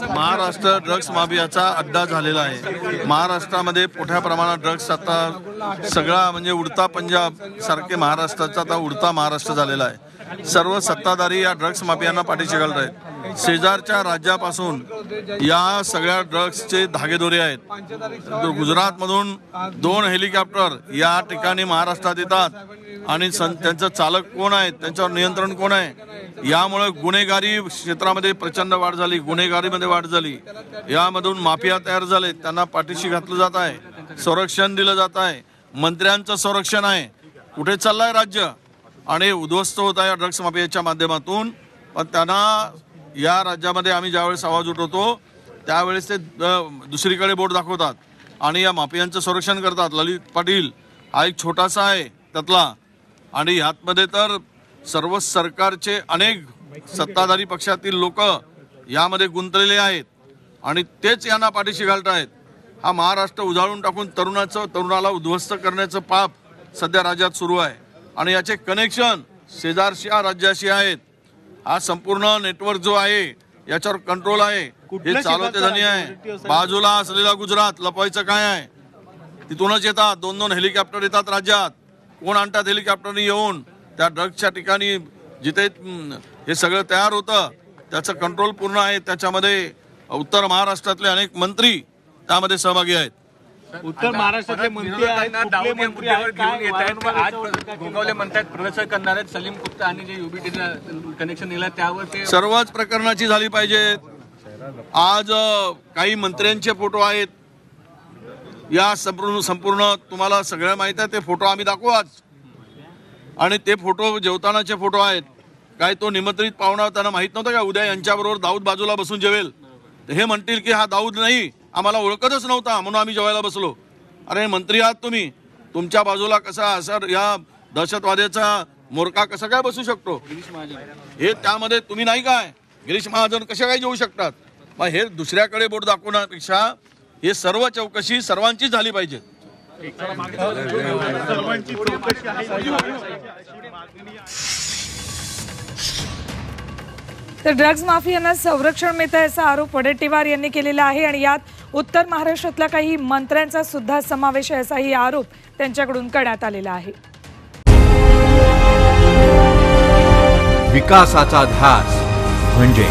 Maharashtra drugs माफियाचा अड्डा झालेला आहे। महाराष्ट्रामध्ये मोठ्या प्रमाणात ड्रग्स आता सगळा म्हणजे उडता पंजाब सारखे महाराष्ट्राचा आता उडता महाराष्ट्र झालेला आहे। सर्व सत्ताधारी या ड्रग्स माफियांना पाठीशी घालत आहेत। शेजारच्या राज्यापासून या सगळ्या ड्रग्सचे धागेदोरे आहेत। गुजरातमधून 2 हेलिकॉप्टर या ठिकाणी महाराष्ट्रात येतात आणि त्यांचं चालक कोण आहे, त्यांच्यावर नियंत्रण कोण आहे, यामुळे गुन्हेगारी क्षेत्रामध्ये प्रचंड वाढ झाली, गुन्हेगारीमध्ये वाढ झाली। यामधून माफिया तयार झाले, त्यांना पाठीशी घातलं जात आहे, संरक्षण दिलं जात आहे, मंत्र्यांचं संरक्षण आहे। कुठे चाललंय राज्य आणि उद्ध्वस्त होत आहे ड्रग्स माफियाच्या माध्यमातून। पण त्यांना या राज्यामध्ये आम्ही ज्यावेळेस आवाज उठवतो त्यावेळेस ते दुसरीकडे बोट दाखवतात आणि या माफियांचं संरक्षण करतात। ललित पाटील हा एक छोटासा आहे त्यातला, आणि ह्यातमध्ये तर सर्व सरकारचे अनेक सत्ताधारी पक्षातील लोक यामध्ये गुंतलेले आहेत आणि तेच यांना पाठीशी घालत आहेत। हा महाराष्ट्र उजाळून टाकून तरुणाला उद्ध्वस्त करण्याचं पाप सध्या राज्यात सुरू आहे आणि याचे कनेक्शन शेजारच्या राज्याशी आहेत। हा संपूर्ण नेटवर्क जो आहे याच्यावर कंट्रोल आहे, हे चालवते धनी आहे। बाजूला असलेला गुजरात लपवायचं काय आहे, तिथूनच येतात 2-2 हेलिकॉप्टर येतात राज्यात। कोण आणतात हेलिकॉप्टरनी येऊन त्या ड्रग्सच्या ठिकाणी जिथे हे सगळं तयार होतं त्याचं कंट्रोल पूर्ण आहे। त्याच्यामध्ये उत्तर महाराष्ट्रातले अनेक मंत्री त्यामध्ये सहभागी आहेत। उत्तर महाराष्ट्रातले मंत्री आज गोगावले म्हणतात प्रदर्शन करणार आहेत सलीम गुप्ता आणि जे युबीटीचं कनेक्शन दिलं त्यावर ते सर्वच प्रकरणाची झाली पाहिजे। आज काही मंत्र्यांचे फोटो आहेत या संपूर्ण तुम्हाला सगळं माहित आहे, ते फोटो आम्ही दाखवू आज। आणि ते फोटो जेवतानाचे फोटो आहेत। काय तो निमंत्रित पाहुणा त्यांना माहित नव्हतं का उद्या यांच्याबरोबर दाऊद बाजूला बसून जेवेल, तर हे म्हणतील की हा दाऊद नाही, आम्हाला ओळखतच नव्हता म्हणून आम्ही जेवायला बसलो। अरे मंत्री आहात तुम्ही, तुमच्या बाजूला कसा सर या दहशतवाद्याचा मोरका कसा काय बसू शकतो, हे त्यामध्ये तुम्ही नाही काय गिरीश महाजन कशा काय जेवू शकतात। मग हे दुसऱ्याकडे बोट दाखवण्यापेक्षा हे सर्व चौकशी सर्वांची झाली पाहिजे। तर ड्रग्ज माफियांना संरक्षण मिळतं असा आरोप वडेट्टीवार यांनी केलेला आहे आणि यात उत्तर महाराष्ट्रातल्या काही मंत्र्यांचा सुद्धा समावेश आहे असाही आरोप त्यांच्याकडून करण्यात आलेला आहे। विकासाचा ध्यास म्हणजे